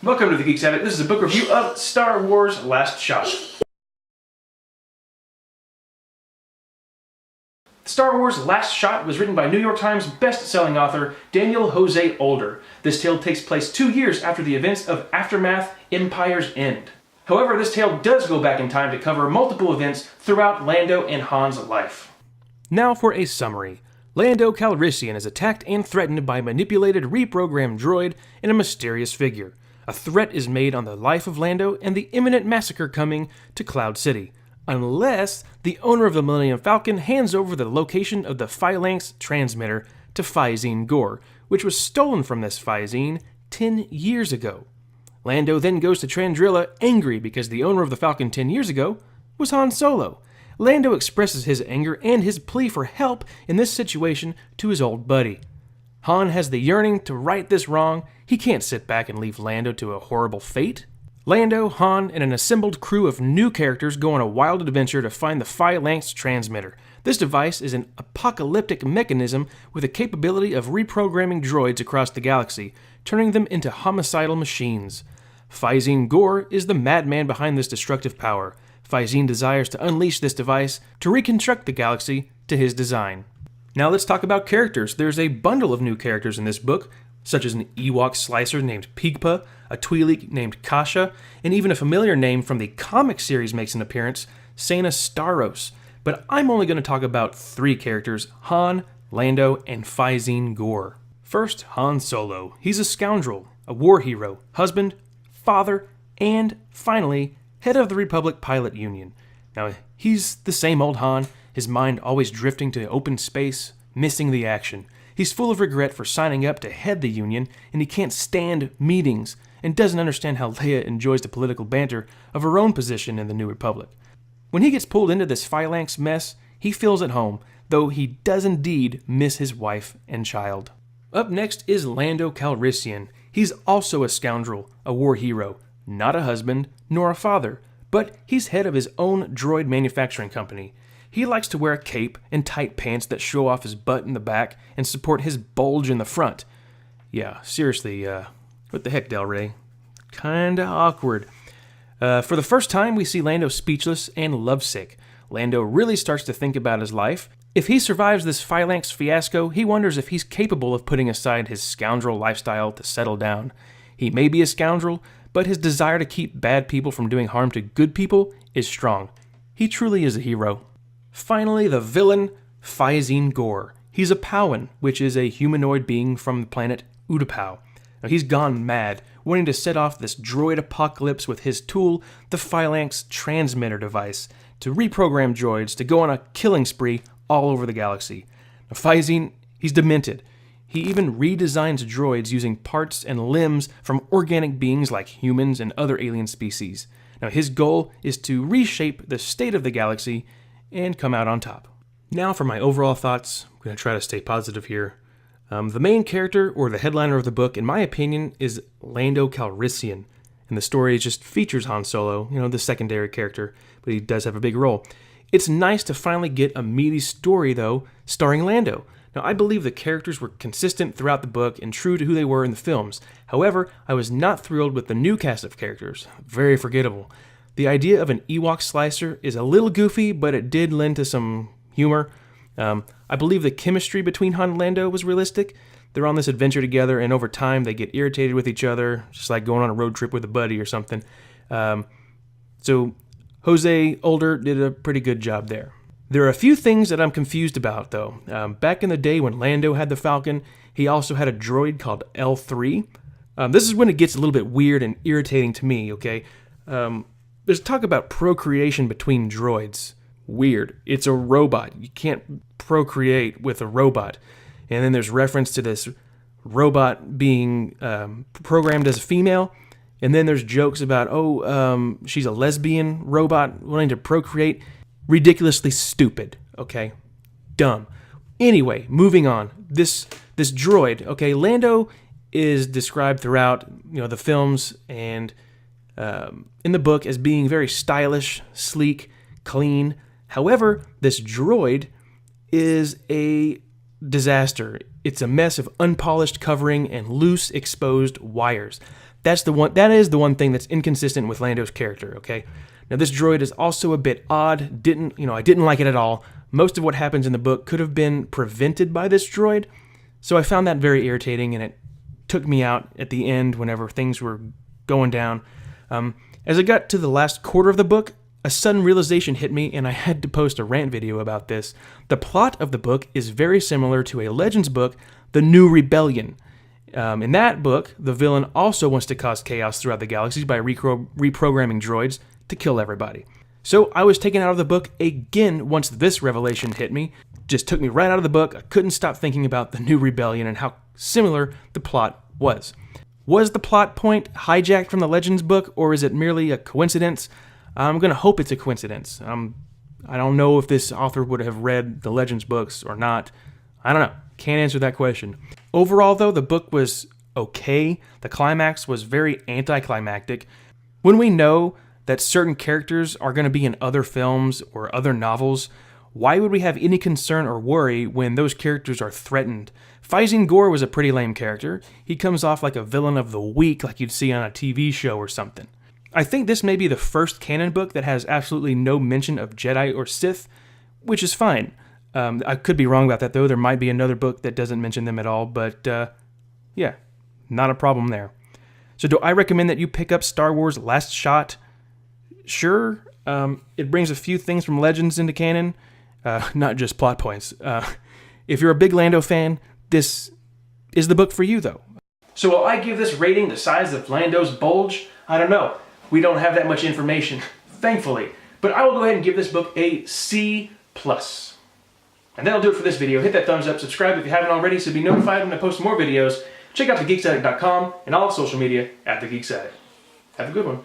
Welcome to the Geeks Habit. This is a book review of Star Wars Last Shot. Star Wars Last Shot was written by New York Times best-selling author Daniel Jose Older. This tale takes place 2 years after the events of Aftermath: Empire's End. However, this tale does go back in time to cover multiple events throughout Lando and Han's life. Now for a summary. Lando Calrissian is attacked and threatened by a manipulated, reprogrammed droid and a mysterious figure. A threat is made on the life of Lando and the imminent massacre coming to Cloud City, unless the owner of the Millennium Falcon hands over the location of the Phalanx transmitter to Fyzine Gore, which was stolen from this Fyzine 10 years ago. Lando then goes to Trandrilla angry because the owner of the Falcon 10 years ago was Han Solo. Lando expresses his anger and his plea for help in this situation to his old buddy. Han has the yearning to right this wrong. He can't sit back and leave Lando to a horrible fate. Lando, Han, and an assembled crew of new characters go on a wild adventure to find the Phalanx transmitter. This device is an apocalyptic mechanism with the capability of reprogramming droids across the galaxy, turning them into homicidal machines. Fyzine Gore is the madman behind this destructive power. Fyzine desires to unleash this device to reconstruct the galaxy to his design. Now let's talk about characters. There's a bundle of new characters in this book, such as an Ewok slicer named Pigpa, a Twi'lek named Kasha, and even a familiar name from the comic series makes an appearance, Sana Starros. But I'm only going to talk about 3 characters: Han, Lando, and Fyzine Gore. First, Han Solo. He's a scoundrel, a war hero, husband, father, and, finally, head of the Republic Pilot Union. Now, he's the same old Han, his mind always drifting to open space, missing the action. He's full of regret for signing up to head the Union, and he can't stand meetings, and doesn't understand how Leia enjoys the political banter of her own position in the New Republic. When he gets pulled into this Phalanx mess, he feels at home, though he does indeed miss his wife and child. Up next is Lando Calrissian. He's also a scoundrel, a war hero, not a husband, nor a father, but he's head of his own droid manufacturing company. He likes to wear a cape and tight pants that show off his butt in the back and support his bulge in the front. Yeah, seriously, what the heck, Del Rey? Kinda awkward. For the first time, we see Lando speechless and lovesick. Lando really starts to think about his life. If he survives this Phalanx fiasco, he wonders if he's capable of putting aside his scoundrel lifestyle to settle down. He may be a scoundrel, but his desire to keep bad people from doing harm to good people is strong. He truly is a hero. Finally, the villain, Fyzine Gore. He's a Pauan, which is a humanoid being from the planet Utapau. Now, he's gone mad, wanting to set off this droid apocalypse with his tool, the Phalanx transmitter device, to reprogram droids to go on a killing spree all over the galaxy. Now, Fyzine, he's demented. He even redesigns droids using parts and limbs from organic beings like humans and other alien species. Now, his goal is to reshape the state of the galaxy and come out on top. Now for my overall thoughts. I'm going to try to stay positive here. The main character, or the headliner of the book, in my opinion, is Lando Calrissian. And the story just features Han Solo, the secondary character, but he does have a big role. It's nice to finally get a meaty story, though, starring Lando. Now, I believe the characters were consistent throughout the book and true to who they were in the films. However, I was not thrilled with the new cast of characters. Very forgettable. The idea of an Ewok slicer is a little goofy, but it did lend to some humor. I believe the chemistry between Han and Lando was realistic. They're on this adventure together, and over time they get irritated with each other, just like going on a road trip with a buddy or something. So Jose Older did a pretty good job there. There are a few things that I'm confused about, though. Back in the day when Lando had the Falcon, he also had a droid called L3. This is when it gets a little bit weird and irritating to me, okay? There's talk about procreation between droids. Weird. It's a robot. You can't procreate with a robot. And then there's reference to this robot being programmed as a female. And then there's jokes about, she's a lesbian robot wanting to procreate. Ridiculously stupid, okay? Dumb. Anyway, moving on. This droid, okay, Lando is described throughout, the films and in the book as being very stylish, sleek, clean. However, this droid is a disaster. It's a mess of unpolished covering and loose exposed wires. That is the one thing that's inconsistent with Lando's character, okay? Now this droid is also a bit odd. I didn't like it at all. Most of what happens in the book could have been prevented by this droid, so I found that very irritating, and it took me out at the end whenever things were going down. As I got to the last quarter of the book, a sudden realization hit me, and I had to post a rant video about this. The plot of the book is very similar to a Legends book, The New Rebellion. In that book, the villain also wants to cause chaos throughout the galaxies by reprogramming droids to kill everybody. So I was taken out of the book again once this revelation hit me. Just took me right out of the book. I couldn't stop thinking about The New Rebellion and how similar the plot was. Was the plot point hijacked from the Legends book, or is it merely a coincidence? I'm going to hope it's a coincidence. I don't know if this author would have read the Legends books or not. I don't know. Can't answer that question. Overall, though, the book was okay. The climax was very anticlimactic. When we know that certain characters are going to be in other films or other novels, why would we have any concern or worry when those characters are threatened? Fyzin Gore was a pretty lame character. He comes off like a villain of the week, like you'd see on a TV show or something. I think this may be the first canon book that has absolutely no mention of Jedi or Sith, which is fine. I could be wrong about that, though. There might be another book that doesn't mention them at all, but yeah, not a problem there. So do I recommend that you pick up Star Wars Last Shot? Sure. It brings a few things from Legends into canon, not just plot points. If you're a big Lando fan, this is the book for you, though. So will I give this rating the size of Lando's bulge? I don't know. We don't have that much information, thankfully. But I will go ahead and give this book a C+. And that'll do it for this video. Hit that thumbs up, subscribe if you haven't already so be notified when I post more videos. Check out thegeeksaddict.com and all social media at thegeeksaddict. Have a good one.